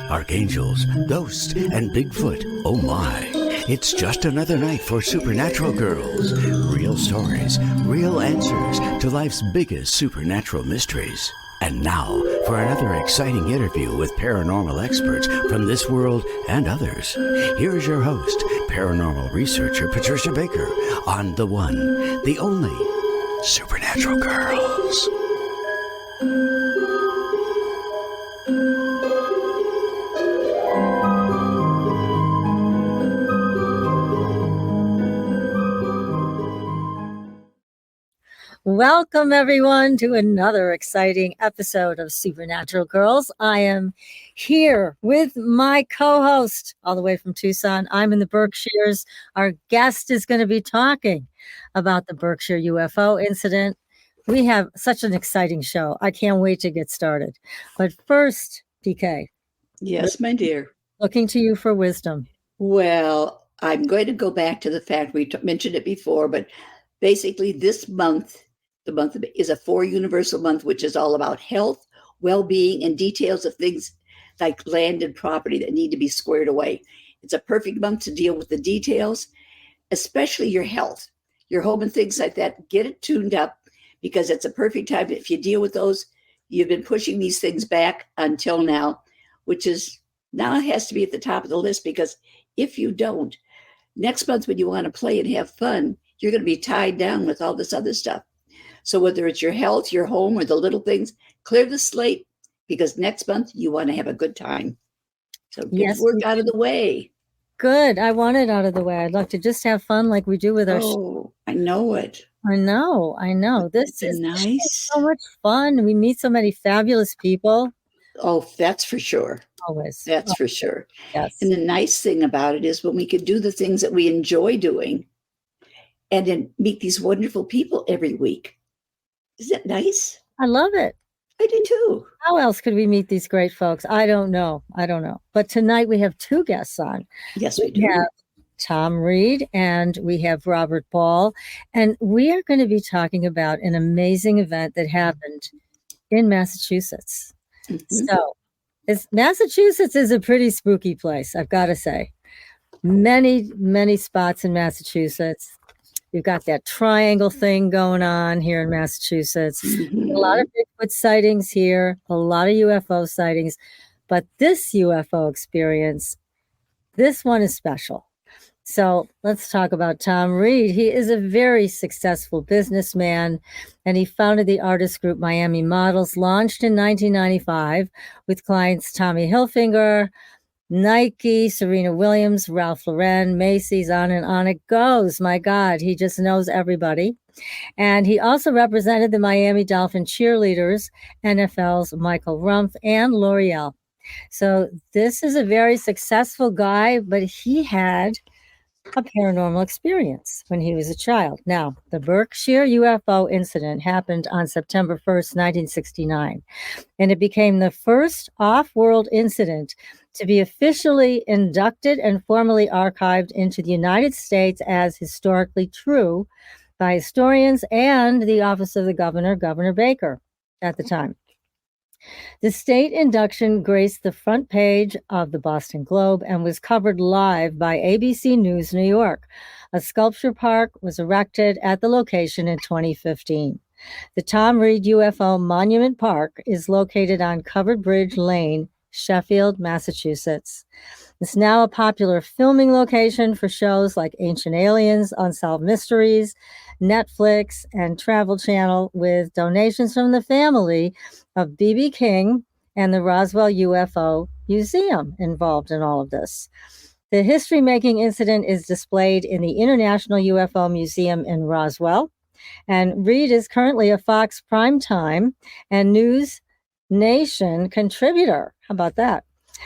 Archangels, ghosts, and Bigfoot. Oh my. It's just another night for Supernatural Girls. Real stories, real answers to life's biggest supernatural mysteries. And now for another exciting interview with paranormal experts from this world and others. Here's your host, paranormal researcher Patricia Baker, on the one, the only Supernatural Girls. Welcome, everyone, to another exciting episode of Supernatural Girls. I am here with my co-host all the way from Tucson. I'm in the Berkshires. Our guest is going to be talking about the Berkshire UFO incident. We have such an exciting show. I can't wait to get started. But first, PK. Yes, my dear. Looking to you for wisdom. Well, I'm going to go back to the fact we mentioned it before, but basically this month, the month is a 4 universal month, which is all about health, well-being, and details of things like land and property that need to be squared away. It's a perfect month to deal with the details, especially your health, your home and things like that. Get it tuned up because it's a perfect time. If you deal with those, you've been pushing these things back until now, which is now it has to be at the top of the list, because if you don't, next month when you want to play and have fun, you're going to be tied down with all this other stuff. So whether it's your health, your home, or the little things, clear the slate, because next month you want to have a good time. So get work out of the way. Good. I want it out of the way. I'd like to just have fun like we do with our show. I know it. I know. This is nice. So much fun. We meet so many fabulous people. Oh, that's for sure. Always. That's for sure. Yes. And the nice thing about it is when we could do the things that we enjoy doing and then meet these wonderful people every week. Isn't that nice? I love it. I do too. How else could we meet these great folks? I don't know. But tonight we have 2 guests on. Yes, we do. We have Tom Reed and we have Robert Ball. And we are going to be talking about an amazing event that happened in Massachusetts. Mm-hmm. So Massachusetts is a pretty spooky place, I've got to say. Many, many spots in Massachusetts. You've got that triangle thing going on here in Massachusetts. Mm-hmm. A lot of Bigfoot sightings here, a lot of UFO sightings. But this UFO experience, this one is special. So let's talk about Tom Reed. He is a very successful businessman, and he founded the artist group Miami Models, launched in 1995 with clients Tommy Hilfiger, Nike, Serena Williams, Ralph Lauren, Macy's, on and on it goes. My God, he just knows everybody. And he also represented the Miami Dolphin cheerleaders, NFL's Michael Rumpf, and L'Oreal. So this is a very successful guy, but he had a paranormal experience when he was a child. Now, the Berkshire UFO incident happened on September 1st, 1969, and it became the first off-world incident to be officially inducted and formally archived into the United States as historically true by historians and the Office of the Governor, Governor Baker, at the time. The state induction graced the front page of the Boston Globe and was covered live by ABC News New York. A sculpture park was erected at the location in 2015. The Tom Reed UFO Monument Park is located on Covered Bridge Lane, Sheffield, Massachusetts. It's now a popular filming location for shows like Ancient Aliens, Unsolved Mysteries, Netflix, and Travel Channel, with donations from the family of B.B. King and the Roswell UFO Museum involved in all of this. The history-making incident is displayed in the International UFO Museum in Roswell, and Reed is currently a Fox Primetime and News Nation contributor. How about that?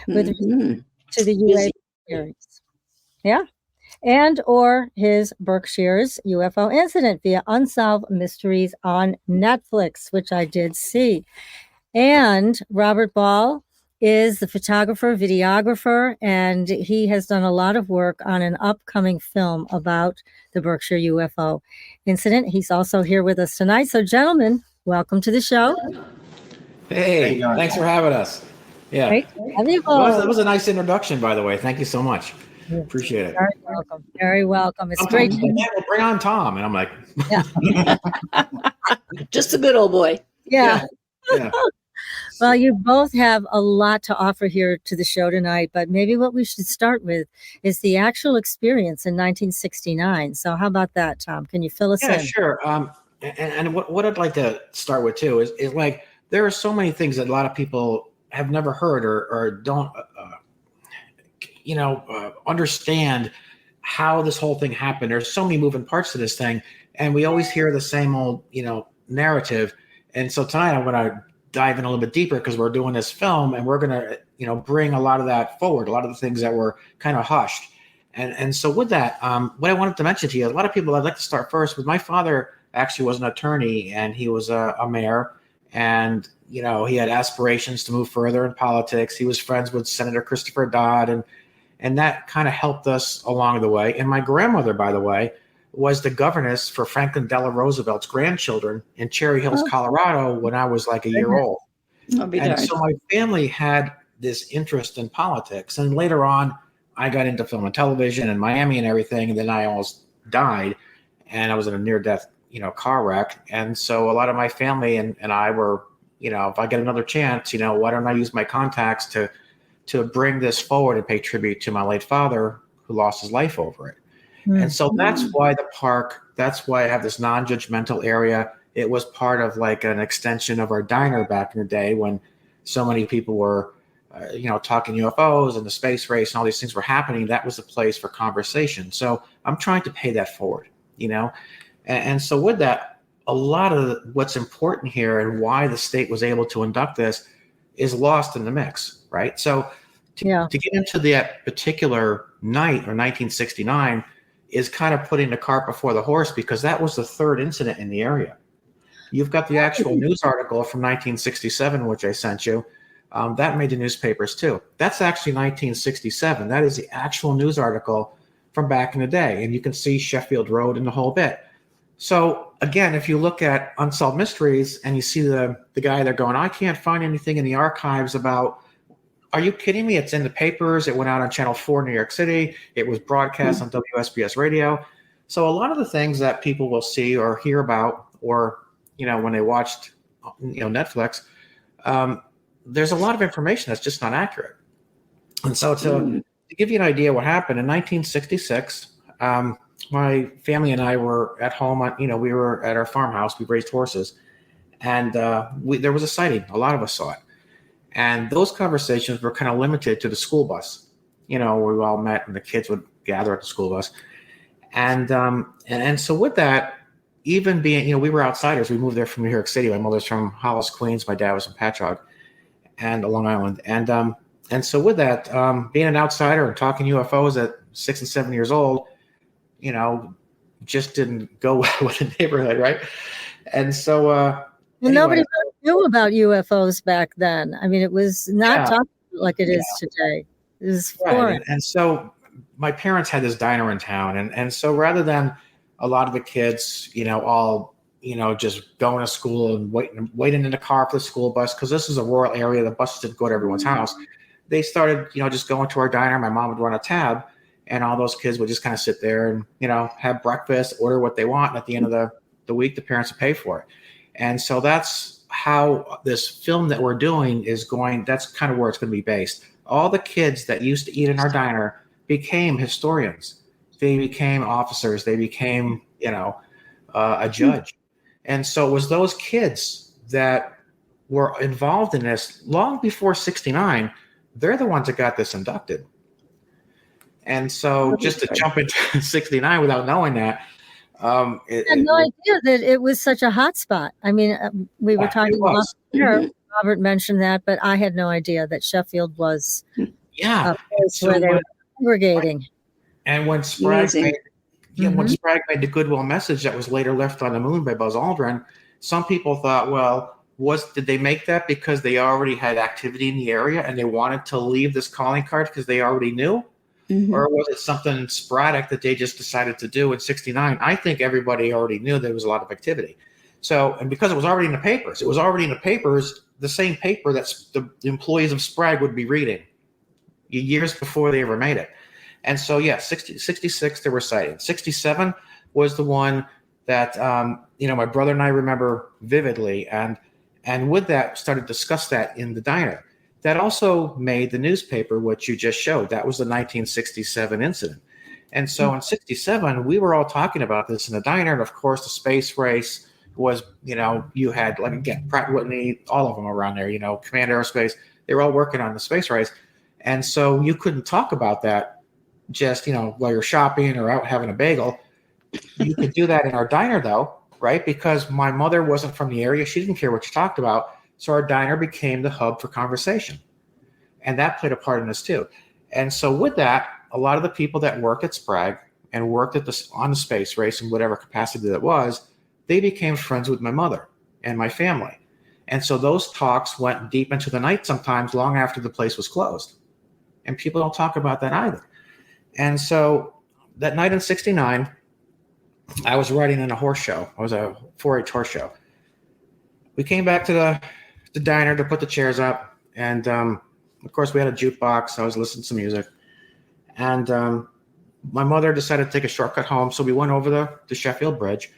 With to the UAP series. Yeah. And or his Berkshire's UFO incident via Unsolved Mysteries on Netflix, which I did see. And Robert Ball is the photographer, videographer, and he has done a lot of work on an upcoming film about the Berkshire UFO incident. He's also here with us tonight. So, gentlemen, welcome to the show. Hey, thanks for having us. Yeah, Great to have you that both. was a nice introduction, by the way. Thank you so much. Appreciate it. Very welcome. Very welcome. It's Sometimes great. we'll bring on Tom, and I'm like, Just a good old boy. Yeah. yeah. Well, you both have a lot to offer here to the show tonight, but maybe what we should start with is the actual experience in 1969. So how about that, Tom? Can you fill us Yeah, in? sure. And what I'd like to start with too is like there are so many things that a lot of people have never heard or don't, understand how this whole thing happened. There's so many moving parts to this thing, and we always hear the same old, narrative. And so tonight I'm going to dive in a little bit deeper because we're doing this film, and we're going to, bring a lot of that forward, a lot of the things that were kind of hushed. And so with that, what I wanted to mention to you, a lot of people, I'd like to start first with my father actually was an attorney, and he was a mayor, and, he had aspirations to move further in politics. He was friends with Senator Christopher Dodd, and that kind of helped us along the way. And my grandmother, by the way, was the governess for Franklin Delano Roosevelt's grandchildren in Cherry Hills, Colorado, when I was like a year old. And so my family had this interest in politics. And later on, I got into film and television in Miami and everything. And then I almost died, and I was in a near-death, car wreck. And so a lot of my family and I were, if I get another chance, why don't I use my contacts to bring this forward and pay tribute to my late father who lost his life over it. Mm-hmm. And so that's why the park, that's why I have this non-judgmental area. It was part of like an extension of our diner back in the day when so many people were, talking UFOs and the space race and all these things were happening. That was a place for conversation. So I'm trying to pay that forward, and so with that, a lot of what's important here and why the state was able to induct this is lost in the mix, right? So to get into that particular night or 1969 is kind of putting the cart before the horse, because that was the third incident in the area. You've got the actual news article from 1967, which I sent you. That made the newspapers too. That's actually 1967. That is the actual news article from back in the day. And you can see Sheffield Road and the whole bit. So again, if you look at Unsolved Mysteries and you see the guy there going, I can't find anything in the archives about, are you kidding me? It's in the papers. It went out on Channel 4 in New York City. It was broadcast on WSBS radio. So a lot of the things that people will see or hear about, or, when they watched, Netflix, there's a lot of information that's just not accurate. And so to give you an idea what happened in 1966, my family and I were at home. We were at our farmhouse. We raised horses, and there was a sighting. A lot of us saw it. And those conversations were kind of limited to the school bus, where we all met and the kids would gather at the school bus. And so with that, even being, we were outsiders. We moved there from New York City. My mother's from Hollis, Queens. My dad was from Patchogue and Long Island. And so with that, being an outsider and talking UFOs at 6 and 7 years old, just didn't go well with the neighborhood, right? And so well, nobody knew about UFOs back then. I mean, it was not talked like it is today. It was foreign. Right. And so my parents had this diner in town. And so rather than a lot of the kids, all, just going to school and waiting in the car for the school bus, because this is a rural area, the buses didn't go to everyone's house. They started, just going to our diner. My mom would run a tab, and all those kids would just kind of sit there and, have breakfast, order what they want. And at the end of the week, the parents would pay for it. And so that's how this film that we're doing is going. That's kind of where it's going to be based. All the kids that used to eat in our diner became historians. They became officers. They became, a judge. And so it was those kids that were involved in this long before 69. They're the ones that got this inducted. And so just to jump into 69 without knowing that, I had no idea that it was such a hot spot. I mean, we were talking about here. Robert mentioned that, but I had no idea that Sheffield was a place where they were congregating. And when Sprague made the Goodwill Message that was later left on the moon by Buzz Aldrin, some people thought, well, did they make that because they already had activity in the area and they wanted to leave this calling card because they already knew? Mhm. Or was it something sporadic that they just decided to do in 69? I think everybody already knew there was a lot of activity. So, and because it was already in the papers, the same paper that the employees of Sprague would be reading years before they ever made it. And so, yeah, 66, there were sightings. 67 was the one that, my brother and I remember vividly. And with that, started to discuss that in the diner. That also made the newspaper, which you just showed. That was the 1967 incident. And so in 67, we were all talking about this in the diner. And of course, the space race was, you had, like, again, Pratt Whitney, all of them around there, Command Aerospace. They were all working on the space race. And so you couldn't talk about that just, while you're shopping or out having a bagel. You could do that in our diner, though, right? Because my mother wasn't from the area. She didn't care what you talked about. So our diner became the hub for conversation. And that played a part in this too. And so with that, a lot of the people that worked at Sprague and worked on the space race in whatever capacity that was, they became friends with my mother and my family. And so those talks went deep into the night, sometimes long after the place was closed. And people don't talk about that either. And so that night in 69, I was riding in a horse show. I was a 4-H horse show. We came back to the diner to put the chairs up. And, of course, we had a jukebox. I was listening to music. And my mother decided to take a shortcut home. So we went over the Sheffield Bridge.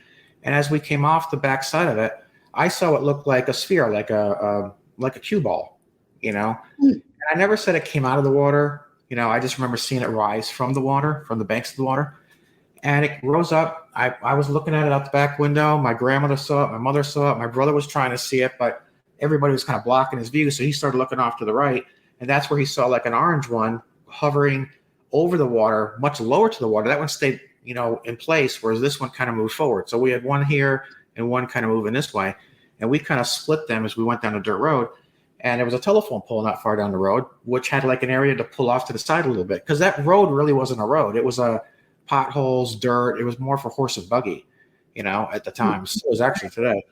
And as we came off the back side of it, I saw what looked like a sphere, like a cue ball, And I never said it came out of the water. I just remember seeing it rise from the water, from the banks of the water. And it rose up. I was looking at it out the back window. My grandmother saw it. My mother saw it. My brother was trying to see it, but everybody was kind of blocking his view. So he started looking off to the right. And that's where he saw like an orange one hovering over the water, much lower to the water. That one stayed, in place, whereas this one kind of moved forward. So we had one here and one kind of moving this way. And we kind of split them as we went down a dirt road. And there was a telephone pole not far down the road, which had like an area to pull off to the side a little bit. Because that road really wasn't a road. It was potholes, dirt. It was more for horse and buggy, at the time. So it was actually today.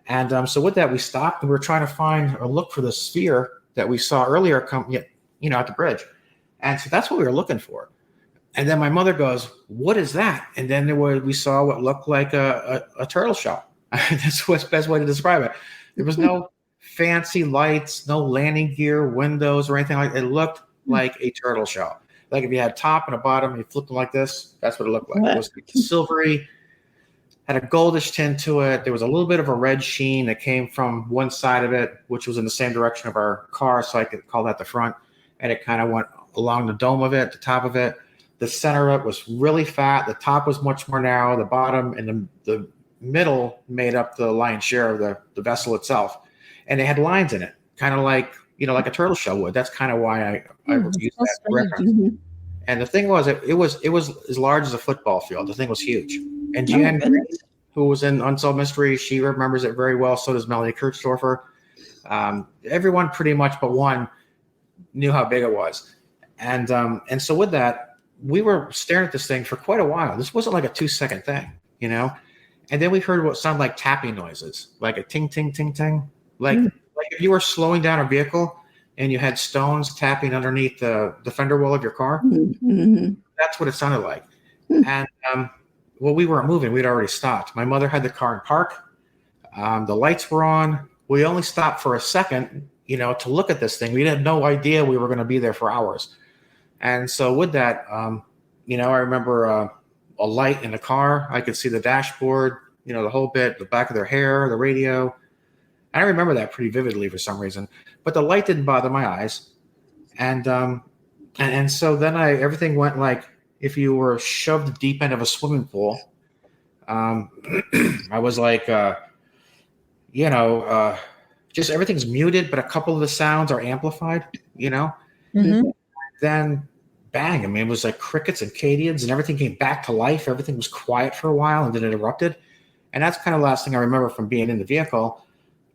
And so with that, we stopped and we were trying to find or look for the sphere that we saw earlier come, at the bridge. And so that's what we were looking for. And then my mother goes, "What is that?" And then we saw what looked like a turtle shell. That's what's the best way to describe it. There was no fancy lights, no landing gear, windows, or anything like that. It looked like a turtle shell. Like if you had top and a bottom and you flipped them like this, that's what it looked like. It was silvery, had a goldish tint to it. There was a little bit of a red sheen that came from one side of it, which was in the same direction of our car, so I could call that the front. And it kind of went along the dome of it, the top of it. The center of it was really fat. The top was much more narrow. The bottom and the middle made up the lion's share of the vessel itself. And it had lines in it, kind of like, like a turtle shell would. That's kind of why I used that reference. Mm-hmm. And the thing was, it was as large as a football field. The thing was huge. And Jan Green, who was in Unsolved Mysteries, she remembers it very well. So does Melanie Kirchdorfer. Everyone pretty much but one knew how big it was. And so with that, we were staring at this thing for quite a while. This wasn't like a 2-second thing, And then we heard what sounded like tapping noises, like a ting, ting, ting, ting. Like if you were slowing down a vehicle and you had stones tapping underneath the fender well of your car. Mm-hmm. That's what it sounded like. And we weren't moving. We'd already stopped. My mother had the car in park. The lights were on. We only stopped for a second, to look at this thing. We had no idea we were going to be there for hours. And so with that, I remember a light in the car. I could see the dashboard, the whole bit, the back of their hair, the radio. I remember that pretty vividly for some reason. But the light didn't bother my eyes. And so then everything went like if you were shoved deep end of a swimming pool. I was like, just everything's muted, but a couple of the sounds are amplified, Mm-hmm. Then bang. I mean, it was like crickets and Cadians and everything came back to life. Everything was quiet for a while and then it erupted. And that's kind of the last thing I remember from being in the vehicle.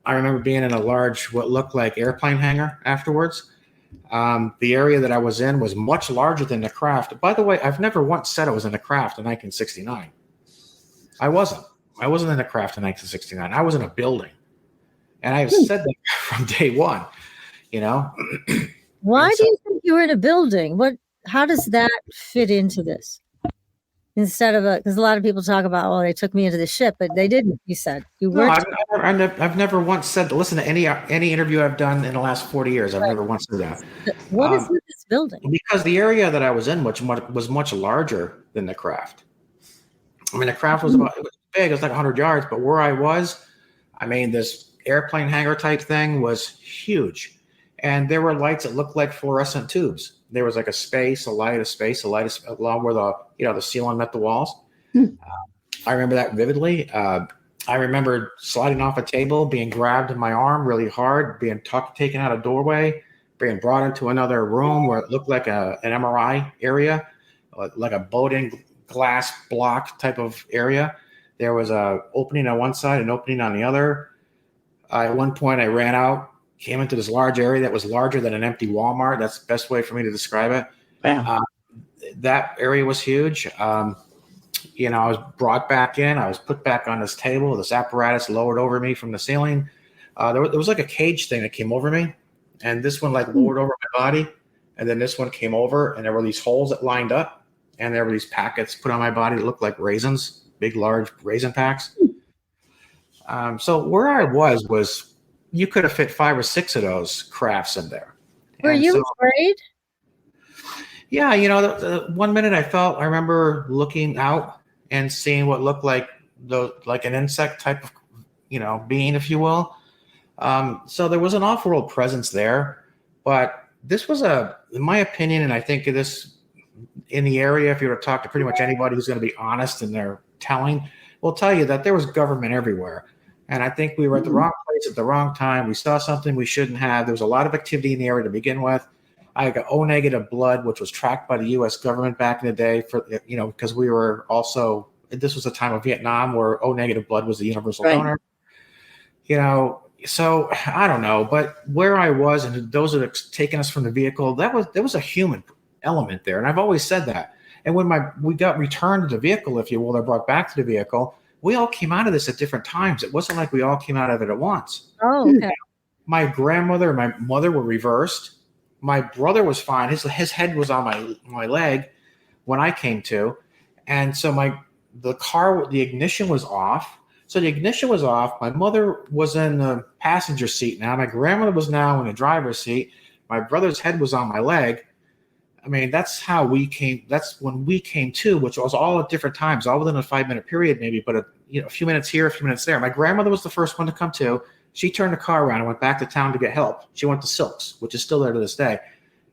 I remember being in a large, what looked like airplane hangar afterwards. The area that I was in was much larger than the craft. By the way, I've never once said I was in the craft in 1969. I wasn't in the craft in 1969. I was in a building. And I've said that from day one, you know. Why And do you think you were in a building? How does that fit into this? Instead of because a lot of people talk about, oh, they took me into the ship, but they didn't. You said you No, worked. I've never once said, listen to any interview I've done in the last 40 years. I've never once said that. What is with this building? Because the area that I was in was much larger than the craft. I mean, the craft was it was big. It was like 100 yards, but where I was, I mean, this airplane hangar type thing was huge. And there were lights that looked like fluorescent tubes. There was like a light along where the ceiling met the walls. I remember that vividly. I remember sliding off a table, being grabbed in my arm really hard, being taken out a doorway, being brought into another room where it looked like an MRI area, like a boating glass block type of area. There was a opening on one side, an opening on the other. At one point, I ran out, came into this large area that was larger than an empty Walmart. That's the best way for me to describe it. Wow. That area was huge. I was brought back in. I was put back on this table. This apparatus lowered over me from the ceiling. There was like a cage thing that came over me, and this one like lowered over my body, and then this one came over, and there were these holes that lined up, and there were these packets put on my body that looked like raisins, big, large raisin packs. So where I was you could have fit 5 or 6 of those crafts in there. Were you afraid? Yeah, the 1 minute I remember looking out and seeing what looked like an insect type of, being, if you will. So there was an off-world presence there, but this was in my opinion, and I think this in the area, if you were to talk to pretty much anybody who's going to be honest in their telling, will tell you that there was government everywhere. And I think we were at the wrong place at the wrong time. We saw something we shouldn't have. There was a lot of activity in the area to begin with. I got O negative blood, which was tracked by the U.S. government back in the day because we were also, this was a time of Vietnam where O negative blood was the universal donor. So I don't know, but where I was and those that had taken us from the vehicle, there was a human element there. And I've always said that. And when we got returned to the vehicle, if you will, or brought back to the vehicle, we all came out of this at different times. It wasn't like we all came out of it at once. Oh, okay. My grandmother and my mother were reversed. My brother was fine. His head was on my leg when I came to. And so the ignition was off. So the ignition was off. My mother was in the passenger seat now. My grandmother was now in the driver's seat. My brother's head was on my leg. I mean, that's how we came. That's when we came to, which was all at different times, all within a 5-minute period, maybe, but a few minutes here, a few minutes there. My grandmother was the first one to come to. She turned the car around and went back to town to get help. She went to Silks, which is still there to this day,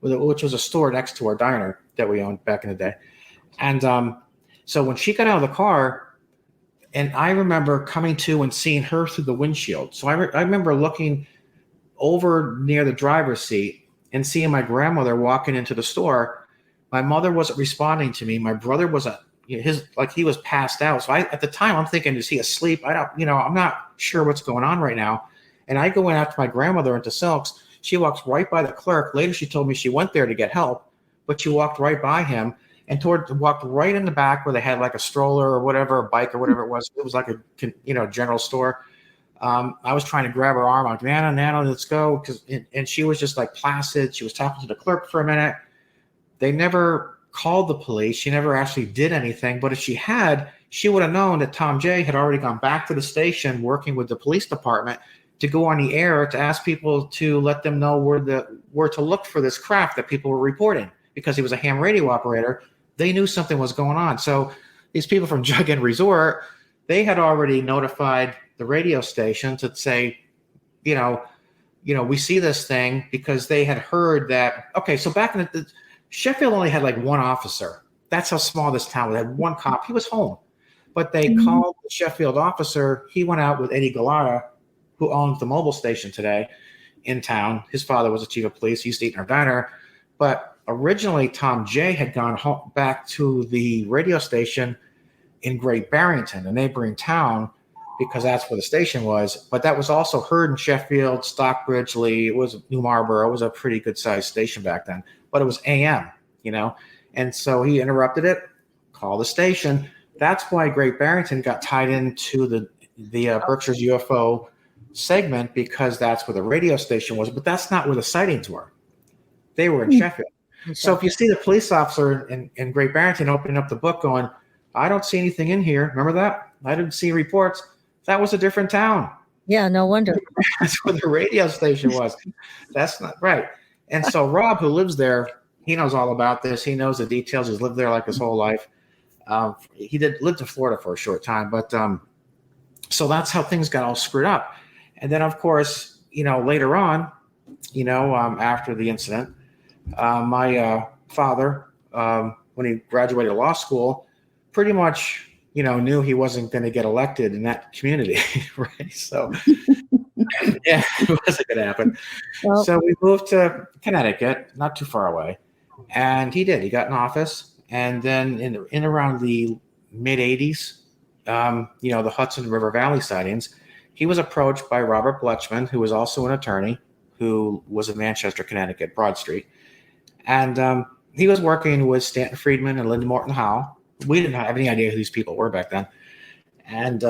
which was a store next to our diner that we owned back in the day. And so when she got out of the car, and I remember coming to and seeing her through the windshield. So I remember looking over near the driver's seat and seeing my grandmother walking into the store. My mother wasn't responding to me. My brother wasn't. He was passed out. So at the time I'm thinking, is he asleep? I'm not sure what's going on right now. And I go in after my grandmother into Silks. She walks right by the clerk. Later, she told me she went there to get help, but she walked right by him and walked right in the back where they had like a stroller or whatever, a bike or whatever it was. It was like a general store. I was trying to grab her arm. I'm like, Nana, let's go. And she was just like placid. She was talking to the clerk for a minute. They never called the police. She never actually did anything. But if she had, she would have known that Tom J had already gone back to the station working with the police department to go on the air to ask people to let them know where to look for this craft that people were reporting. Because he was a ham radio operator, they knew something was going on. So these people from Jug Inn Resort, they had already notified the radio station to say, we see this thing, because they had heard that. Okay, so back in Sheffield only had like one officer. That's how small this town was. They had one cop. He was home, but they called the Sheffield officer. He went out with Eddie Gallara, who owns the mobile station today in town. His father was the chief of police. He used to eat in our diner. But originally, Tom J had gone home, back to the radio station in Great Barrington, a neighboring town, because that's where the station was. But that was also heard in Sheffield, Stockbridge, Lee. It was New Marlborough. It was a pretty good-sized station back then. But it was AM, And so he interrupted it, called the station. That's why Great Barrington got tied into the Berkshire's UFO segment because that's where the radio station was, but that's not where the sightings were. They were in Sheffield. So if you see the police officer in Great Barrington opening up the book going, I don't see anything in here. Remember that? I didn't see reports. That was a different town. Yeah, no wonder. That's where the radio station was. That's not right. And so Rob, who lives there, he knows all about this. He knows the details. He's lived there like his whole life. He lived in Florida for a short time, but so that's how things got all screwed up. And then, of course, later on, after the incident, my father, when he graduated law school, pretty much, knew he wasn't going to get elected in that community, right? So, yeah, it wasn't going to happen. Well, so we moved to Connecticut, not too far away, and he did. He got in office, and then in around the mid '80s, the Hudson River Valley sightings, he was approached by Robert Bletchman, who was also an attorney, who was in Manchester, Connecticut, Broad Street, and he was working with Stanton Friedman and Linda Morton Howe. We didn't have any idea who these people were back then. And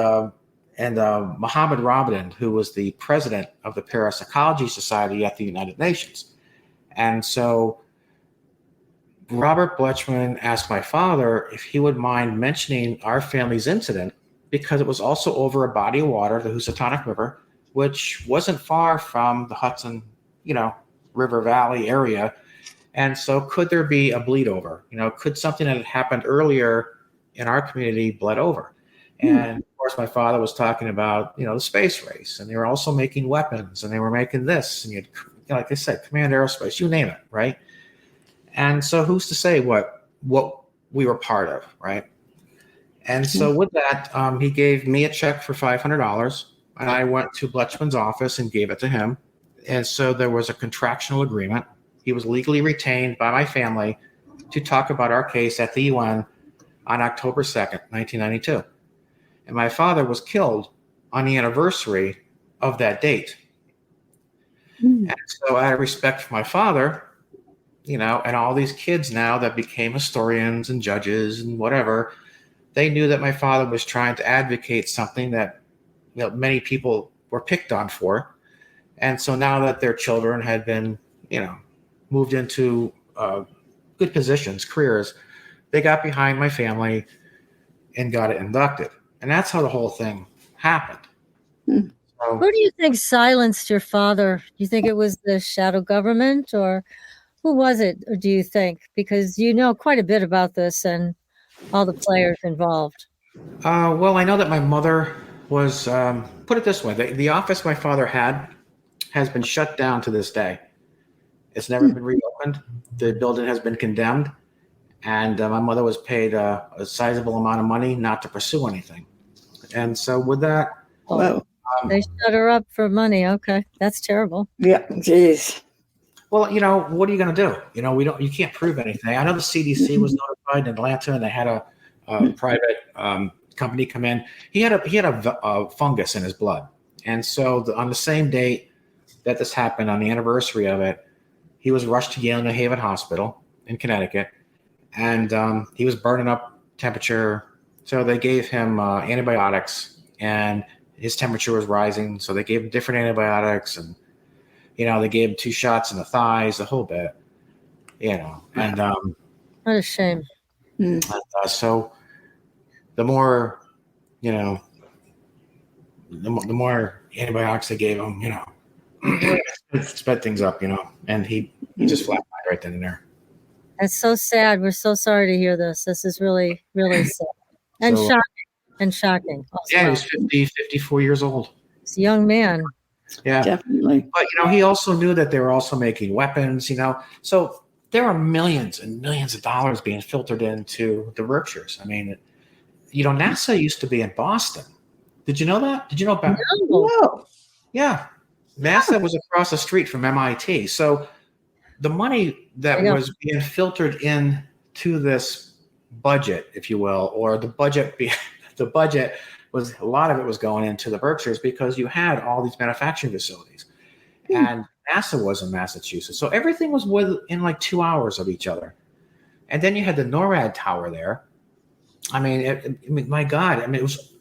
Mohammed Ramadan, who was the president of the Parapsychology Society at the United Nations. And so Robert Bletchman asked my father if he would mind mentioning our family's incident, because it was also over a body of water, the Housatonic River, which wasn't far from the Hudson, River Valley area. And so could there be a bleed over? Could something that had happened earlier in our community bled over? And of course, my father was talking about, the space race, and they were also making weapons, and they were making this, and like I said, Command Aerospace, you name it, right? And so who's to say what we were part of, right? And so with that, he gave me a check for $500, and I went to Bletchman's office and gave it to him. And so there was a contractual agreement. He was legally retained by my family to talk about our case at the UN on October 2nd, 1992. And my father was killed on the anniversary of that date. And so out of respect for my father, and all these kids now that became historians and judges and whatever, they knew that my father was trying to advocate something that, many people were picked on for. And so now that their children had been, moved into good positions, careers, they got behind my family and got it inducted. And that's how the whole thing happened. So, who do you think silenced your father? Do you think it was the shadow government, or who was it, or do you think? Because you know quite a bit about this and all the players involved. Well, I know that my mother was, put it this way, the office my father had has been shut down to this day. It's never been reopened. The building has been condemned. And my mother was paid a sizable amount of money not to pursue anything. And so with that... Wow. They shut her up for money. Okay. That's terrible. Yeah. Jeez. Well, what are you going to do? You can't prove anything. I know the CDC was notified in Atlanta, and they had a private company come in. He had a fungus in his blood. And so on the same date that this happened, on the anniversary of it, he was rushed to Yale New Haven Hospital in Connecticut, and he was burning up temperature. So they gave him antibiotics, and his temperature was rising. So they gave him different antibiotics, and they gave him 2 shots in the thighs, the whole bit. And what a shame. So the more, the more antibiotics they gave him, it sped things up, and he just flatlined right then and there. That's so sad. We're so sorry to hear this. This is really, really sad. And So, shocking. Yeah, he was 54 years old. He's a young man. Yeah. Definitely. But, he also knew that they were also making weapons, So there were millions and millions of dollars being filtered into the Berkshires. I mean, NASA used to be in Boston. Did you know that? Did you know about No. Yeah. NASA was across the street from MIT. So the money that was being filtered in to this budget, if you will, or the budget was, a lot of it was going into the Berkshires because you had all these manufacturing facilities. And NASA was in Massachusetts. So everything was within like 2 hours of each other. And then you had the NORAD tower there. I mean, my God, it was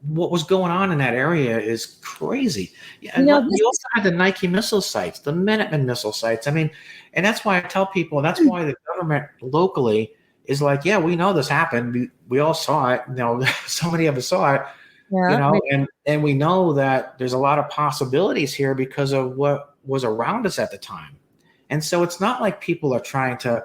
what was going on in that area is crazy. Yeah, You and know, you also had the Nike missile sites, the Minuteman missile sites. I mean, and that's why I tell people, and that's why the government locally is like, yeah, we know this happened. We all saw it. You know, so many of us saw it. You yeah, know, and we know that there's a lot of possibilities here because of what was around us at the time. And so it's not like people are trying to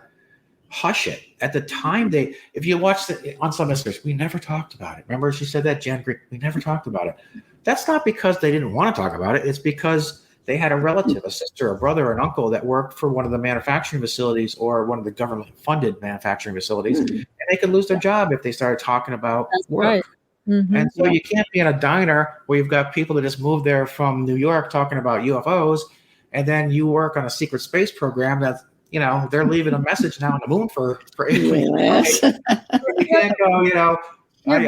hush it. At the time, if you watch on some listeners, we never talked about it. Remember, she said that, Jen Green, we never talked about it. That's not because they didn't want to talk about it. It's because they had a relative, a sister, a brother, an uncle that worked for one of the manufacturing facilities or one of the government-funded manufacturing facilities, and they could lose their job if they started talking about that's work. right. Mm-hmm. And so you can't be in a diner where you've got people that just moved there from New York talking about UFOs, and then you work on a secret space program that, you know, they're leaving a message now on the moon for Yes. You can't go, you know, I've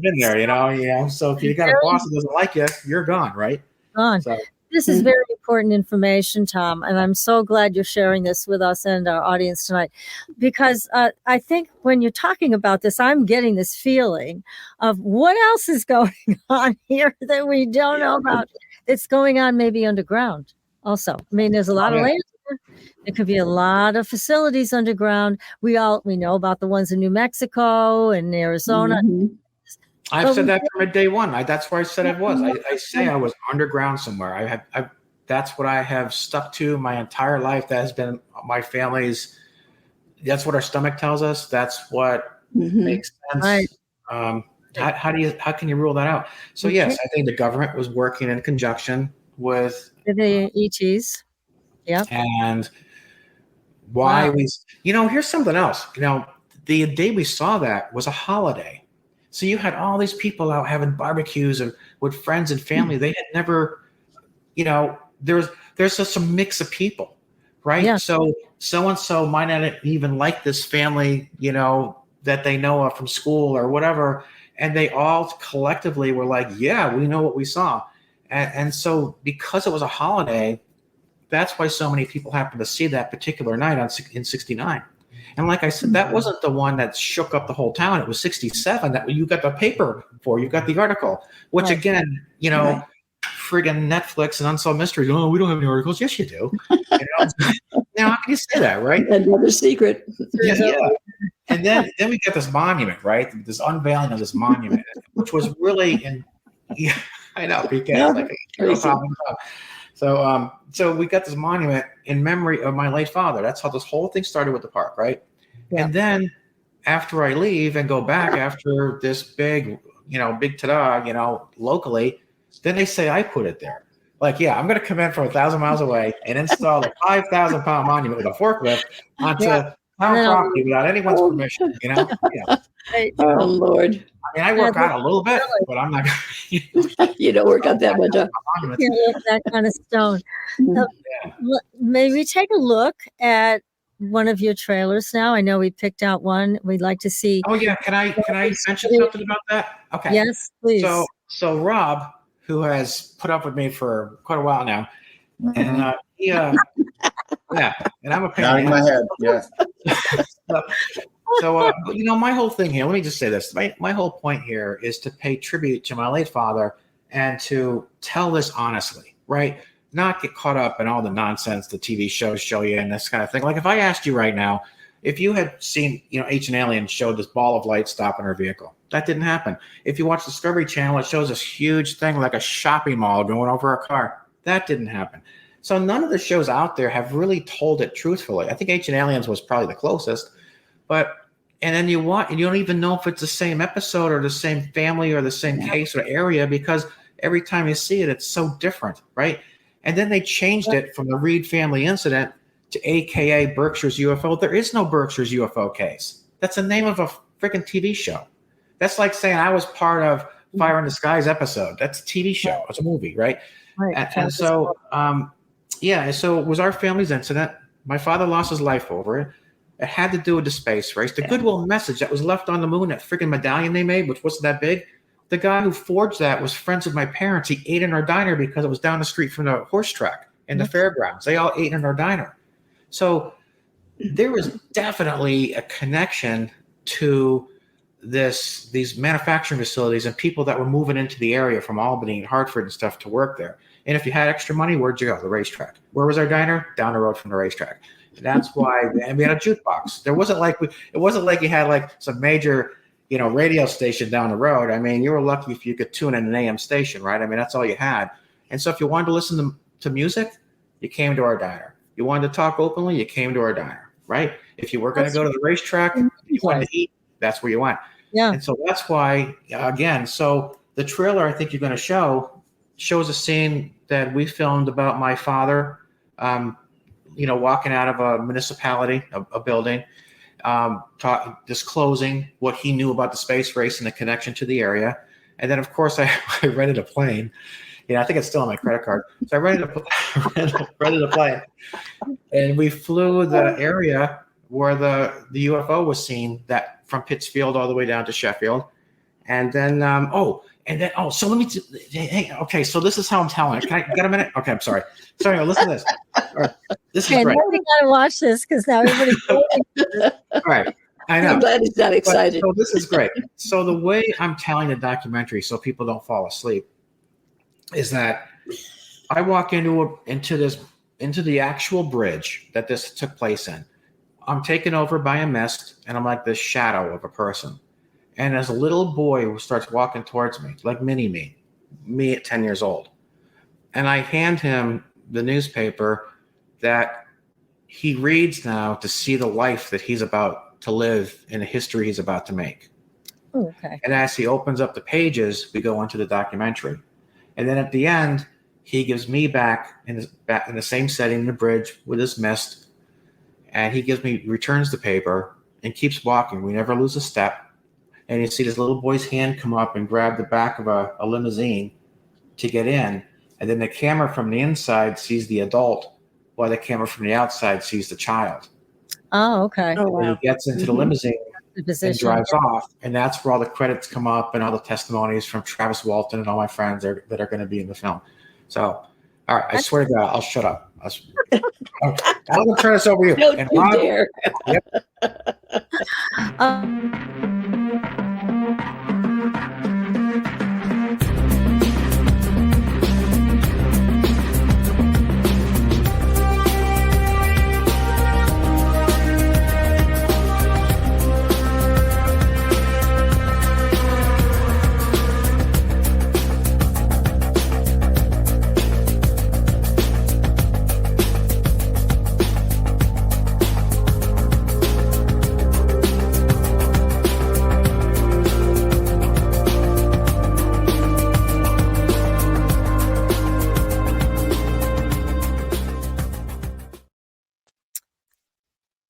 been there, you know. So if you got a boss that doesn't like you, you're gone, right? Gone. So, This is very important information, Tom, and I'm so glad you're sharing this with us and our audience tonight, because I think when you're talking about this, I'm getting this feeling of what else is going on here that we don't know about. It's going on maybe underground also. I mean, there's a lot of layers. There could be a lot of facilities underground. We know about the ones in New Mexico and Arizona. I've said that from day one. That's where I said I was. I say I was underground somewhere. That's what I have stuck to my entire life. That has been my family's. That's what our stomach tells us. That's what makes sense. Right. How can you rule that out? So yes, I think the government was working in conjunction with the ETs. Yeah. And why here's something else. You know, the day we saw that was a holiday. So you had all these people out having barbecues and with friends and family. They had never, you know, there's just a mix of people, right? Yeah. So and so might not even like this family, you know, that they know of from school or whatever. And they all collectively were like, yeah, we know what we saw. And so because it was a holiday, that's why so many people happened to see that particular night in 69. And like I said, that wasn't the one that shook up the whole town. It was 67 that you got the paper for. You got the article, which again, you know, friggin' Netflix and Unsolved Mysteries. Oh, we don't have any articles. Yes, you do. You know? Now, how can you say that, right? Another secret. Yeah. And then we got this monument, right? This unveiling of this monument, which was really I know, because So we got this monument in memory of my late father. That's how this whole thing started with the park, right? Yeah. And then after I leave and go back after this big ta-da, locally, then they say I put it there. Like, yeah, I'm going to come in from 1,000 miles away and install a 5,000-pound monument with a forklift onto town property without anyone's permission, you know? Yeah. Oh, Lord. I mean, I work out a little bit, but I'm not going to. You don't work out that much. That kind of stone. May we take a look at one of your trailers now? I know we picked out one. We'd like to see. Oh, yeah. Can I mention something about that? Okay. Yes, please. So Rob, who has put up with me for quite a while now, and and I'm a pain. Nodding my head. Yeah. So, my whole thing here, let me just say this. My whole point here is to pay tribute to my late father and to tell this honestly, right? Not get caught up in all the nonsense the TV shows show you and this kind of thing. Like if I asked you right now, if you had seen, Ancient Aliens showed this ball of light stopping her vehicle, that didn't happen. If you watch Discovery Channel, it shows this huge thing like a shopping mall going over a car. That didn't happen. So none of the shows out there have really told it truthfully. I think Ancient Aliens was probably the closest, and then you don't even know if it's the same episode or the same family or the same case or area, because every time you see it, it's so different, right? And then they changed it from the Reed family incident to AKA Berkshire's UFO. There is no Berkshire's UFO case. That's the name of a freaking TV show. That's like saying I was part of Fire in the Skies episode. That's a TV show. It's a movie, right? And so, so it was our family's incident. My father lost his life over it. It had to do with the space race. The goodwill message that was left on the moon, that freaking medallion they made, which wasn't that big. The guy who forged that was friends with my parents. He ate in our diner because it was down the street from the horse track and the fairgrounds. They all ate in our diner. So there was definitely a connection to these manufacturing facilities and people that were moving into the area from Albany and Hartford and stuff to work there. And if you had extra money, where'd you go? The racetrack. Where was our diner? Down the road from the racetrack. And that's why. And we had a jukebox. It wasn't like you had like some major, radio station down the road. I mean, you were lucky if you could tune in an AM station, right? I mean, that's all you had. And so if you wanted to listen to music, you came to our diner. You wanted to talk openly, you came to our diner, right? If you were going to go to the racetrack, you wanted to eat, that's where you went. Yeah. And so that's why, again, so the trailer I think you're going to shows a scene that we filmed about my father, walking out of a municipality, a building, disclosing what he knew about the space race and the connection to the area. And then, of course, I rented a plane. I think it's still on my credit card. So I rented a plane. And we flew the area where the UFO was seen, that from Pittsfield all the way down to Sheffield. And then, so let me, okay, so this is how I'm telling it. Can I get a minute? Okay, I'm sorry. Sorry, listen to this. All right, this is great. Now we got to watch this because now everybody's all right, I know. I'm glad he's not excited. So this is great. So the way I'm telling the documentary so people don't fall asleep is that I walk into the actual bridge that this took place in. I'm taken over by a mist, and I'm like this shadow of a person. And as a little boy who starts walking towards me, like me at 10 years old, and I hand him the newspaper that he reads now to see the life that he's about to live and the history he's about to make. Oh, okay. And as he opens up the pages, we go into the documentary. And then at the end, he gives me back in the same setting in the bridge with his mist, and he returns the paper and keeps walking. We never lose a step. And you see this little boy's hand come up and grab the back of a limousine to get in. And then the camera from the inside sees the adult, while the camera from the outside sees the child. Oh, okay. Oh, wow. And he gets into the limousine The and position. drives off. And that's where all the credits come up and all the testimonies from Travis Walton and all my friends that are going to be in the film. So, all right, I swear to God, I'll shut up. I'm going to turn this over to you. Don't And you Rob, dare.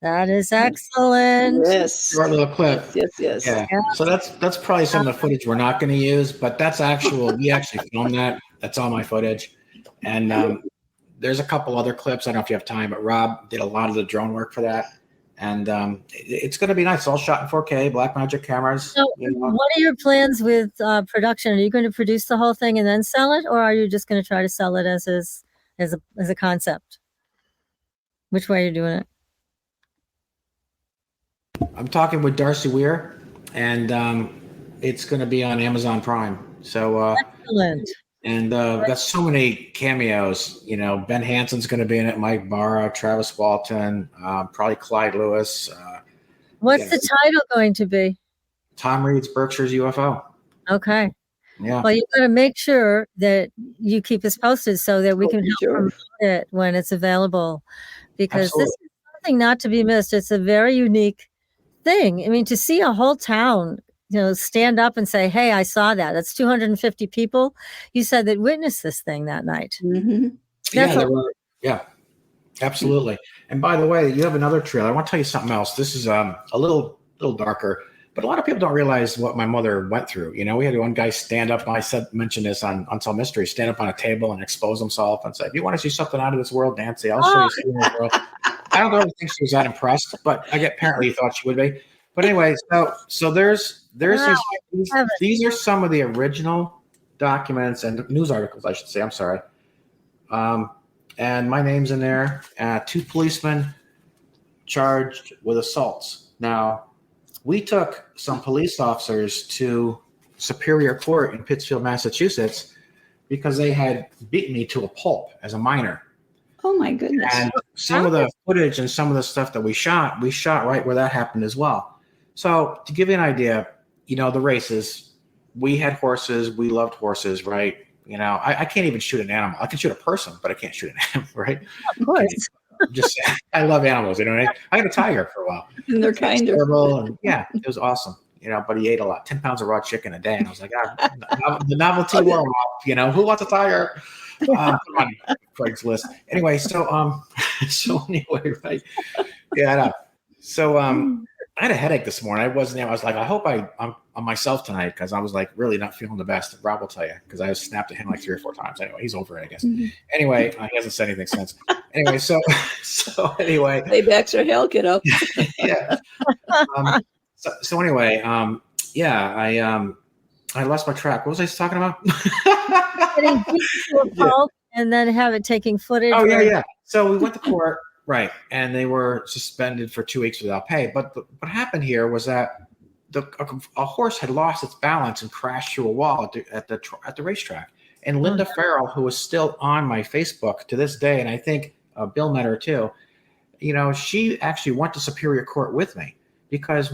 That is excellent. Yes. short little clip. Yes. Yeah. So that's probably some of the footage we're not going to use, but that's we actually filmed that. That's all my footage. And there's a couple other clips. I don't know if you have time, but Rob did a lot of the drone work for that. And it's going to be nice. It's all shot in 4K, Blackmagic cameras. So what are your plans with production? Are you going to produce the whole thing and then sell it, or are you just going to try to sell it as a concept? Which way are you doing it? I'm talking with Darcy Weir, and it's going to be on Amazon Prime. So Excellent. and got so many cameos. Ben Hansen's going to be in it, Mike Barra, Travis Walton, probably Clyde Lewis. What's the title going to be? Tom Reed's Berkshire's UFO. Okay. Yeah. Well, you've got to make sure that you keep us posted so that we can help Sure. promote it when it's available, because Absolutely. this is something not to be missed. It's a very unique thing. I mean, to see a whole town, stand up and say, "Hey, I saw that." That's 250 people. You said that witnessed this thing that night. Mm-hmm. Yeah, absolutely. And by the way, you have another trailer. I want to tell you something else. This is a little darker, but a lot of people don't realize what my mother went through. We had one guy stand up, and I mentioned this on Unsolved Mysteries, stand up on a table and expose himself and say, "You want to see something out of this world, Nancy? I'll show you something out of this world." I don't really think she was that impressed, but apparently you thought she would be. But anyway, so there's these are some of the original documents and news articles, I should say. I'm sorry. And my name's in there. 2 policemen charged with assaults. Now, we took some police officers to Superior Court in Pittsfield, Massachusetts, because they had beaten me to a pulp as a minor. Oh my goodness. And some of the footage and some of the stuff that we shot right where that happened as well. So to give you an idea, the races, we had horses. We loved horses, right? I can't even shoot an animal. I can shoot a person, but I can't shoot an animal, right? Of course. Just I love animals, I had a tiger for a while. And they're kind of and yeah, it was awesome. But he ate a lot, 10 pounds of raw chicken a day. And I was like, the novelty wore off, who wants a tiger? On Craigslist. Anyway, so anyway, right. Yeah, I know. So I had a headache this morning. I wasn't there. I was like, I hope I'm myself tonight, because I was like really not feeling the best. Rob will tell you, because I snapped at him like 3 or 4 times. Anyway, he's over it, I guess. Anyway, he hasn't said anything since. Anyway, so anyway. Paybacks are hell, kiddo. Yeah. So anyway, I lost my track. What was I talking about? And then have it taking footage. Oh, yeah. So we went to court, right, and they were suspended for 2 weeks without pay. But what happened here was that a horse had lost its balance and crashed through a wall at the racetrack. And Linda Farrell, who is still on my Facebook to this day, and I think Bill met her too, she actually went to Superior Court with me, because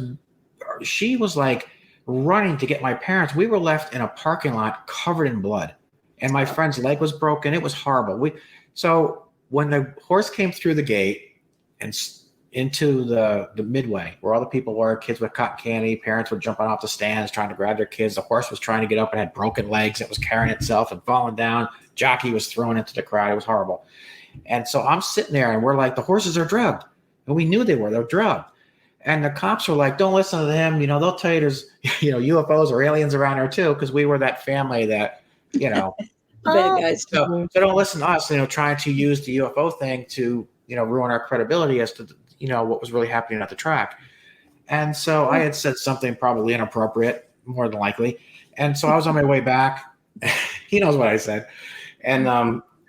she was like running to get my parents. We were left in a parking lot covered in blood, and my friend's leg was broken. It was horrible. So when the horse came through the gate and into the midway where all the people were, kids with cotton candy, parents were jumping off the stands trying to grab their kids. The horse was trying to get up and had broken legs. It was carrying itself and falling down. Jockey was thrown into the crowd. It was horrible. And so I'm sitting there, and we're like, the horses are drugged. And we knew they're drugged. And the cops were like, don't listen to them. They'll tell you there's, UFOs or aliens around here too, because we were that family that, the bad guys. So don't listen to us, trying to use the UFO thing to, ruin our credibility as to, what was really happening at the track. And so I had said something probably inappropriate, more than likely. And so I was on my way back. He knows what I said. And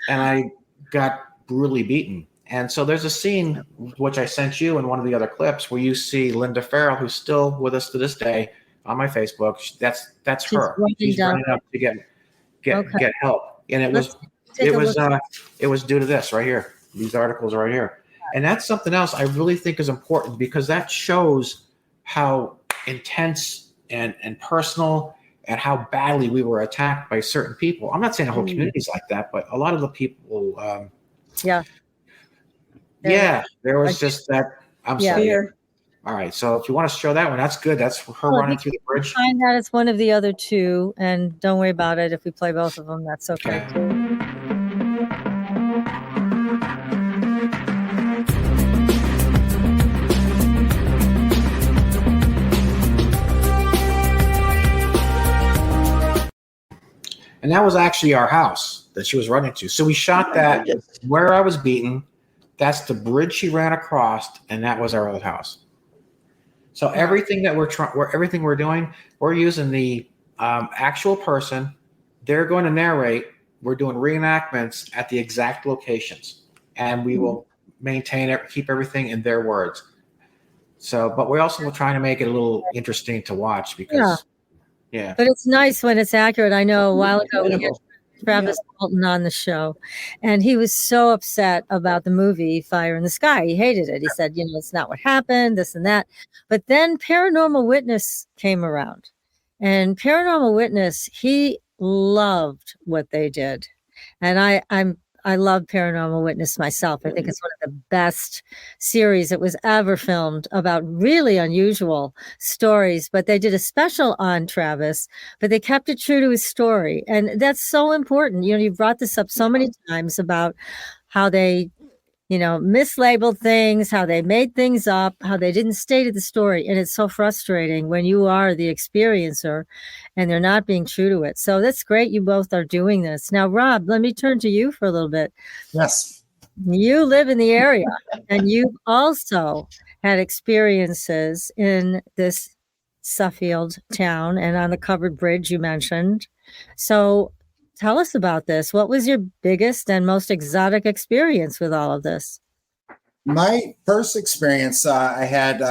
I got brutally beaten. And so there's a scene which I sent you in one of the other clips where you see Linda Farrell, who's still with us to this day on my Facebook. That's her. She's running up to get help. And it was due to this right here. These articles are right here. And that's something else I really think is important, because that shows how intense and personal and how badly we were attacked by certain people. I'm not saying the whole community is like that, but a lot of the people. There was just that. I'm sorry. All right. So if you want to show that one, that's good. That's her running through the bridge. Find that it's one of the other two, and don't worry about it. If we play both of them, that's okay too. And that was actually our house that she was running to. So we shot that where I was beaten. That's the bridge she ran across, and that was our old house. So everything that everything we're doing, we're using the actual person. They're going to narrate. We're doing reenactments at the exact locations, and we will maintain it, keep everything in their words. So, but we're also trying to make it a little interesting to watch, because. Yeah. But it's nice when it's accurate. I know a while ago we had Travis Walton on the show, and he was so upset about the movie Fire in the Sky. He hated it. He said, it's not what happened, this and that. But then Paranormal Witness came around, and Paranormal Witness, he loved what they did. And I love Paranormal Witness myself. I think it's one of the best series that was ever filmed about really unusual stories. But they did a special on Travis, but they kept it true to his story. And that's so important. You brought this up so many times about how they, mislabeled things, how they made things up, how they didn't stay to the story. And it's so frustrating when you are the experiencer and they're not being true to it. So that's great. You both are doing this. Now, Rob, let me turn to you for a little bit. Yes. You live in the area, and you've also had experiences in this Suffield town and on the covered bridge you mentioned. So tell us about this. What was your biggest and most exotic experience with all of this? My first experience, I had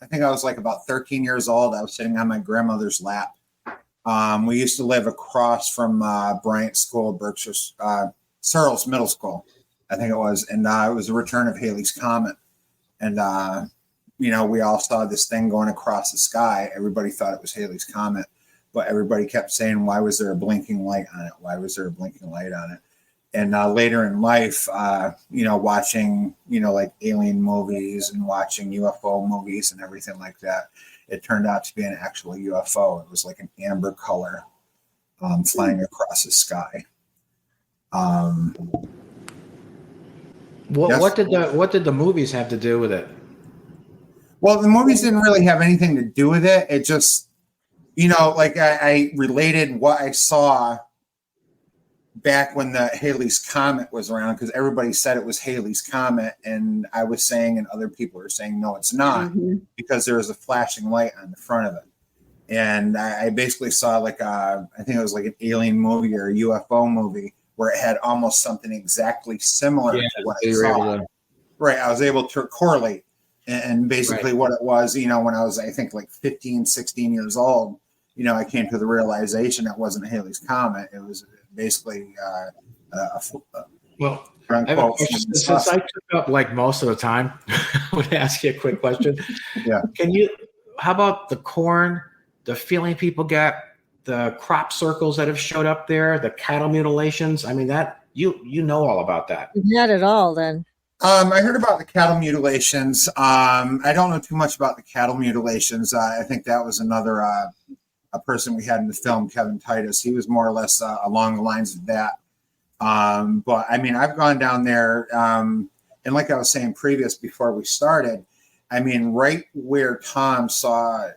I think I was like about 13 years old. I was sitting on my grandmother's lap. We used to live across from Bryant School, Berkshire's, Searles Middle School, I think it was. And it was the return of Halley's Comet. And, we all saw this thing going across the sky. Everybody thought it was Halley's Comet, but everybody kept saying, why was there a blinking light on it? Why was there a blinking light on it? And later in life, watching, like alien movies and watching UFO movies and everything like that, it turned out to be an actual UFO. It was like an amber color flying across the sky. What did the movies have to do with it? Well, the movies didn't really have anything to do with it. It just, I related what I saw back when the Halley's Comet was around, because everybody said it was Halley's Comet, and I was saying, and other people were saying, no, it's not, because there was a flashing light on the front of it. And I basically saw I think it was like an alien movie or a UFO movie where it had almost something exactly similar to what I saw. Right. I was able to correlate. And basically what it was, when I was, I think, like 15, 16 years old, I came to the realization it wasn't Halley's Comet. It was basically well, since I took up like most of the time, I would ask you a quick question. Yeah. How about the corn, the feeling people get, the crop circles that have showed up there, the cattle mutilations? I mean, that you know all about that. Not at all, then. I heard about the cattle mutilations. I don't know too much about the cattle mutilations. I think that was another a person we had in the film, Kevin Titus. He was more or less along the lines of that. But I mean, I've gone down there, and like I was saying before we started, I mean, right where Tom saw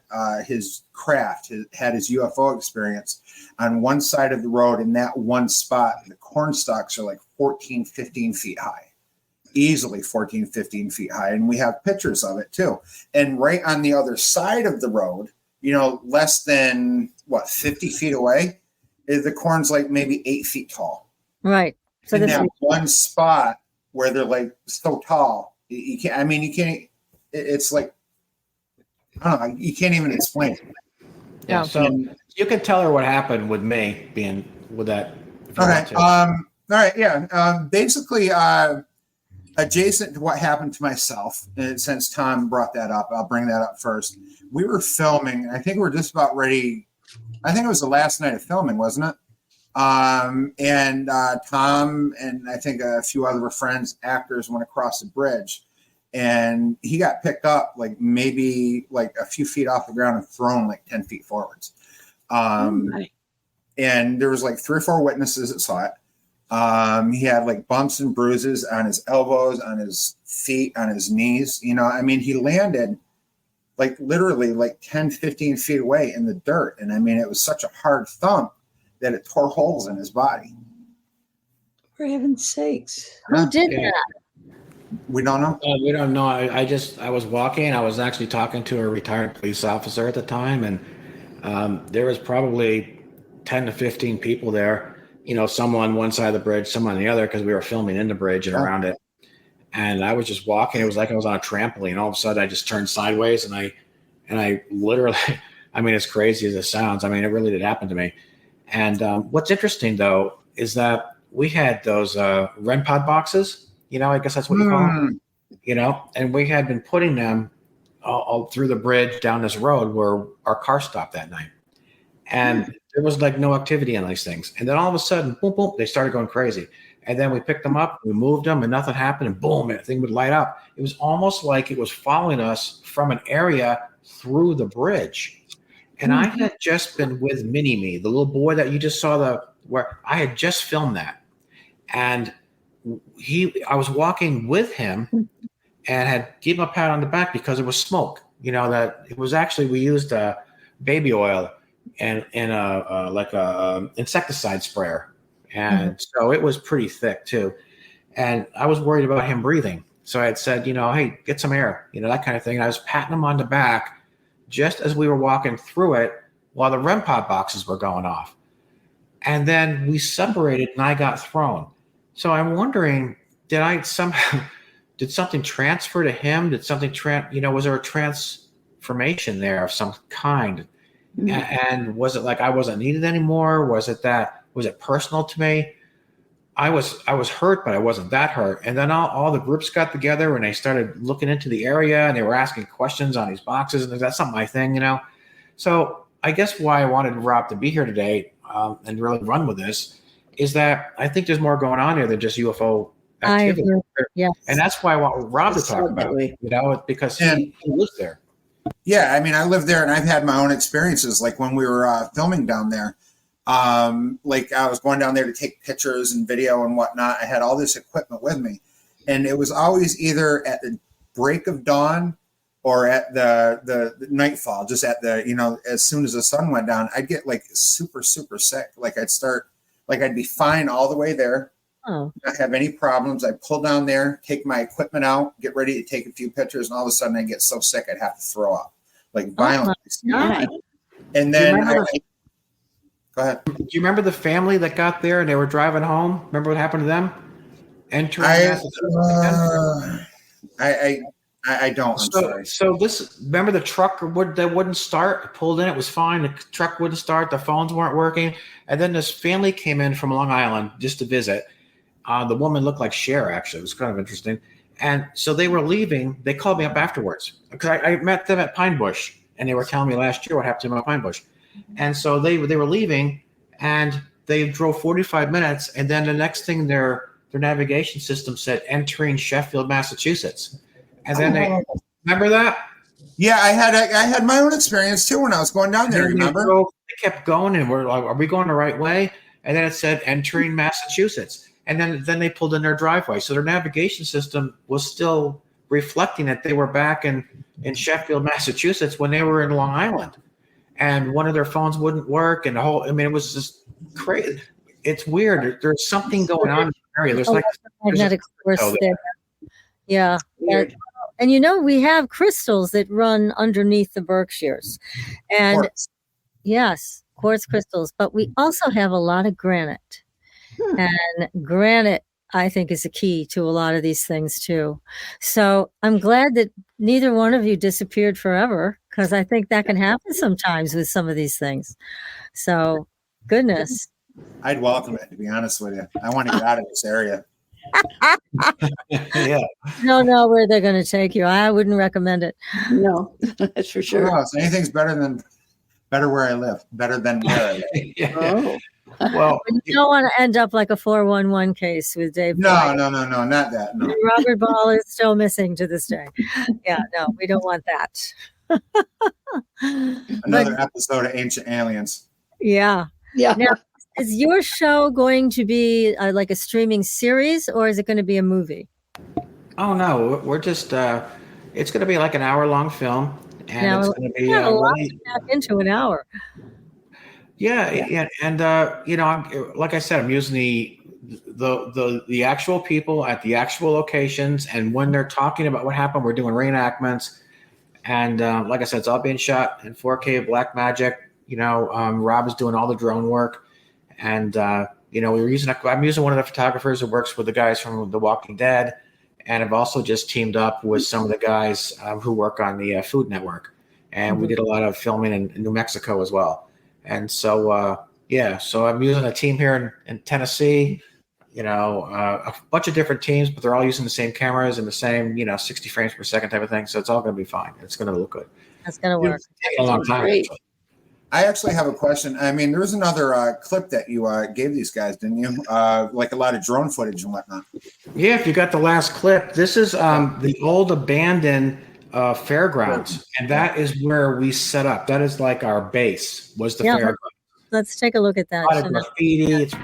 his craft, had his UFO experience, on one side of the road in that one spot, the corn stalks are like 14, 15 feet high. Easily 14, 15 feet high. And we have pictures of it too. And right on the other side of the road, less than 50 feet away, the corn's like maybe 8 feet tall. Right. So in that one spot where they're like so tall, you can't, it's like, I don't know, you can't even explain it. Yeah. So you can tell her what happened with me being with that. Okay. All right. Yeah. Basically, adjacent to what happened to myself, and since Tom brought that up, I'll bring that up first. We were filming. I think we're just about ready. I think it was the last night of filming, wasn't it? And Tom and I think a few other friends, actors, went across the bridge, and he got picked up maybe a few feet off the ground and thrown 10 feet forwards. And there was 3 or 4 witnesses that saw it. He had bumps and bruises on his elbows, on his feet, on his knees. I mean, he landed literally 10, 15 feet away in the dirt. And I mean, it was such a hard thump that it tore holes in his body. For heaven's sakes. Who did that? We don't know. We don't know. I was walking. I was actually talking to a retired police officer at the time. And there was probably 10 to 15 people there. Some on one side of the bridge, some on the other, because we were filming in the bridge and around it. And I was just walking. It was like I was on a trampoline. All of a sudden, I just turned sideways, and I literally, I mean, as crazy as it sounds, I mean, it really did happen to me. And what's interesting, though, is that we had those REM pod boxes. I guess that's what you call them. And we had been putting them all through the bridge down this road where our car stopped that night. And there was no activity on these things. And then all of a sudden, boom, boom, they started going crazy. And then we picked them up, we moved them, and nothing happened. And boom, that thing would light up. It was almost like it was following us from an area through the bridge. And I had just been with Mini-Me, the little boy that you just saw where I had just filmed that. And I was walking with him and had given him a pat on the back because it was smoke. That it was actually, we used baby oil and a insecticide sprayer, and so it was pretty thick too. And I was worried about him breathing, so I had said, hey, get some air, that kind of thing. And I was patting him on the back just as we were walking through it while the REM pod boxes were going off. And then we separated, and I got thrown. So I'm wondering, did something transfer to him? Did something was there a information there of some kind. And was it like I wasn't needed anymore? Was it personal to me? I was hurt, but I wasn't that hurt. And then all the groups got together and they started looking into the area and they were asking questions on these boxes. And that's not my thing, So I guess why I wanted Rob to be here today and really run with this is that I think there's more going on here than just UFO activity. Yes. And that's why I want Rob to talk about it, because he lives there. Yeah, I mean, I live there, and I've had my own experiences. Like when we were filming down there, like I was going down there to take pictures and video and whatnot. I had all this equipment with me, and it was always either at the break of dawn or at the nightfall. Just at the as soon as the sun went down, I'd get like super sick. Like I'd be fine all the way there. Oh. Not have any problems. I pull down there, take my equipment out, get ready to take a few pictures, and all of a sudden I get so sick I'd have to throw up, like violently. And then go ahead. Do you remember the family that got there and they were driving home? Remember what happened to them? I don't. I'm sorry. So remember the truck that wouldn't start? It pulled in, it was fine. The truck wouldn't start. The phones weren't working. And then this family came in from Long Island just to visit. The woman looked like Cher, actually. It was kind of interesting. And so they were leaving. They called me up afterwards because I met them at Pine Bush, and they were telling me last year what happened to them at Pine Bush. And so they were leaving, and they drove 45 minutes, and then the next thing their navigation system said entering Sheffield, Massachusetts. And then they remember that? Yeah, I had my own experience too when I was going down there. Remember? They kept going, and we're like, "Are we going the right way?" And then it said entering Massachusetts. And then they pulled in their driveway. So their navigation system was still reflecting that they were back in Sheffield, Massachusetts when they were in Long Island. And one of their phones wouldn't work. And it was just crazy. It's weird. There's something going on in the area. There's magnetic force there. Yeah. Weird. And we have crystals that run underneath the Berkshires. And Quartz. Yes, quartz crystals. But we also have a lot of granite. And granite, I think, is a key to a lot of these things too. So I'm glad that neither one of you disappeared forever, because I think that can happen sometimes with some of these things. So, goodness. I'd welcome it, to be honest with you. I want to get out of this area. Yeah. Don't know where they're going to take you. I wouldn't recommend it. No, that's for sure. Oh, so anything's better where I live. Better than where I live. Yeah. Oh. Well, You don't want to end up like a 411 case with Dave. No, not that. No. Robert Ball is still missing to this day. Yeah, no, we don't want that. Another episode of Ancient Aliens. Yeah. Yeah. Now, is your show going to be like a streaming series, or is it going to be a movie? oh no, we're just it's going to be like an hour-long film, and Now, it's going to be a lot really, to pack into an hour. yeah, and I'm, like I said, I'm using the actual people at the actual locations, and when they're talking about what happened, we're doing reenactments, and like I said, it's all being shot in 4K Black Magic. Rob is doing all the drone work, and I'm using one of the photographers who works with the guys from The Walking Dead, and I've also just teamed up with some of the guys who work on the Food Network, and we did a lot of filming in New Mexico as well. And so, so I'm using a team here in Tennessee, a bunch of different teams, but they're all using the same cameras and the same, 60 frames per second type of thing. So it's all going to be fine. It's going to look good. That's going to work. It's taking a long time. Great. I actually have a question. I mean, there was another clip that you gave these guys, didn't you? Like a lot of drone footage and whatnot. Yeah, if you got the last clip, this is the old abandoned fairgrounds, and that is where we set up. That is like our base, was the fairgrounds. Let's take a look at that. A lot of graffiti. It's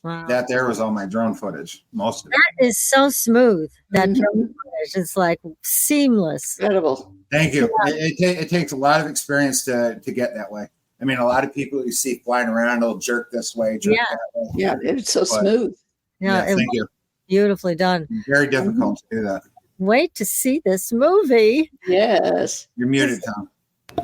Wow. That there was all my drone footage, most of it. That is so smooth. That Mhm. drone footage is like seamless. Incredible. Thank you. It takes a lot of experience to get that way. I mean, a lot of people you see flying around will jerk this way, jerk Yeah. that way. Yeah, it's so But- smooth. Yeah, it Thank was you. beautifully done. Very difficult to do that. Wait to see this movie. Yes. You're muted, Tom.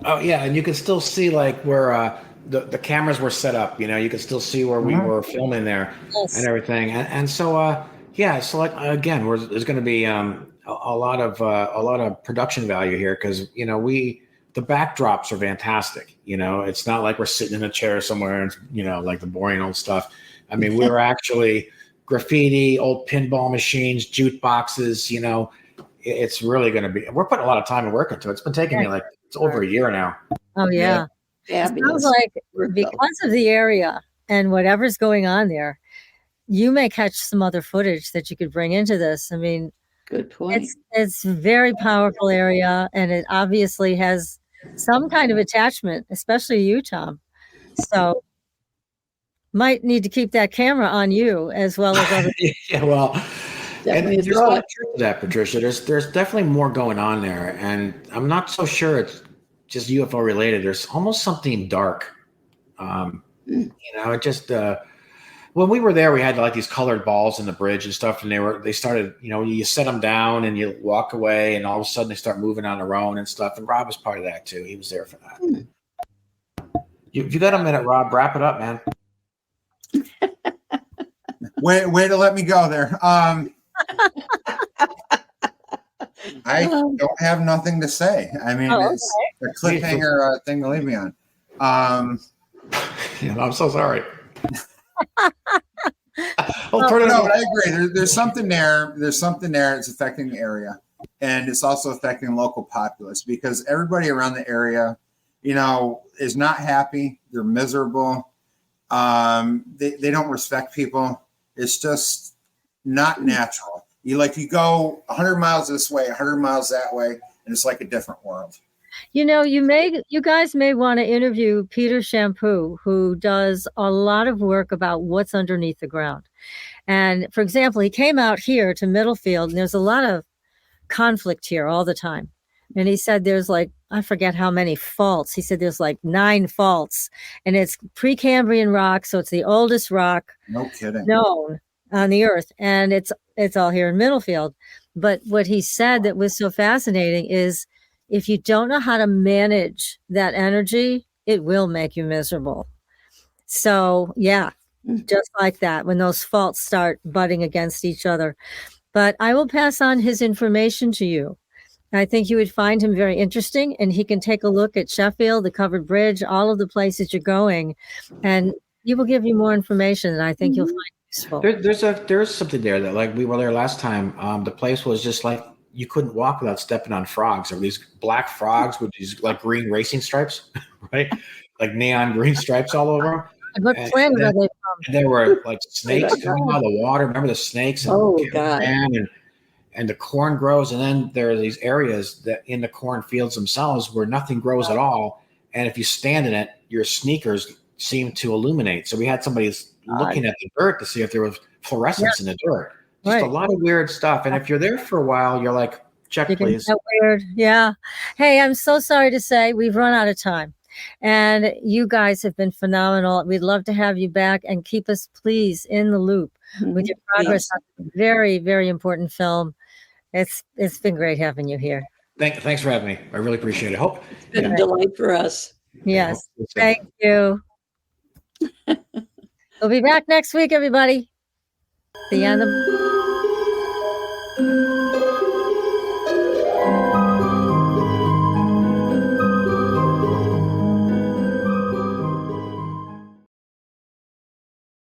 Oh yeah, and you can still see like where the cameras were set up. You know, you can still see where we were filming there Yes. and everything. And so yeah, so like again, there's going to be a lot of production value here because you know the backdrops are fantastic. You know, it's not like we're sitting in a chair somewhere and you know like the boring old stuff. I mean, we were actually graffiti, old pinball machines, jukeboxes. You know, it's really going to be. We're putting a lot of time and work into it. It's been taking me like it's over a year now. Oh yeah. It Fabulous. sounds like Work, though. because of the area and whatever's going on there, you may catch some other footage that you could bring into this. I mean, Good point. it's a very powerful area, and it obviously has some kind of attachment, especially you, Tom. So might need to keep that camera on you as well as other. Yeah, well, Definitely and a there's a lot draw. of truth to that, Patricia. There's definitely more going on there, and I'm not so sure it's just UFO related. There's almost something dark. You know, it just when we were there, we had like these colored balls in the bridge and stuff, and they started. You know, you set them down and you walk away, and all of a sudden they start moving on their own and stuff. And Rob was part of that too. He was there for that. You got a minute, Rob? Wrap it up, man. Way to let me go there. I don't have nothing to say. I mean, it's a cliffhanger thing to leave me on. Yeah, I'm so sorry. No, but I agree. There's something there. There's something there. It's affecting the area, and it's also affecting local populace because everybody around the area, you know, is not happy. They're miserable. They don't respect people. It's just not natural. You go 100 miles this way, 100 miles that way, and it's like a different world. You know, you guys may want to interview Peter Shampoo, who does a lot of work about what's underneath the ground. And for example, he came out here to Middlefield, and there's a lot of conflict here all the time. And he said there's like, I forget how many faults. He said there's like 9 faults, and it's Precambrian rock, so it's the oldest rock No kidding. known on the earth, and it's all here in Middlefield. But what he said that was so fascinating is if you don't know how to manage that energy, it will make you miserable. So yeah, just like that, when those faults start butting against each other. But I will pass on his information to you. I think you would find him very interesting, and he can take a look at Sheffield, the covered bridge, all of the places you're going, and he will give you more information that I think you'll find useful. There's something there that like we were there last time. The place was just like you couldn't walk without stepping on frogs. There were these black frogs with these like green racing stripes, right? Like neon green stripes all over them. What planet are they from? And there were like snakes coming out of the water. Remember the snakes? And Oh, God. And the corn grows, and then there are these areas that in the corn fields themselves where nothing grows at all. And if you stand in it, your sneakers seem to illuminate. So we had somebody looking at the dirt to see if there was fluorescence in the dirt. Just a lot of weird stuff. And if you're there for a while, you're like, check, please. Weird. Yeah. Hey, I'm so sorry to say we've run out of time. And you guys have been phenomenal. We'd love to have you back and keep us, please, in the loop with your progress on a very, very important film. It's been great having you here. Thanks for having me. I really appreciate it. Hope It's been a delight for us. Yes. Thank you. We'll be back next week, everybody. Beyond the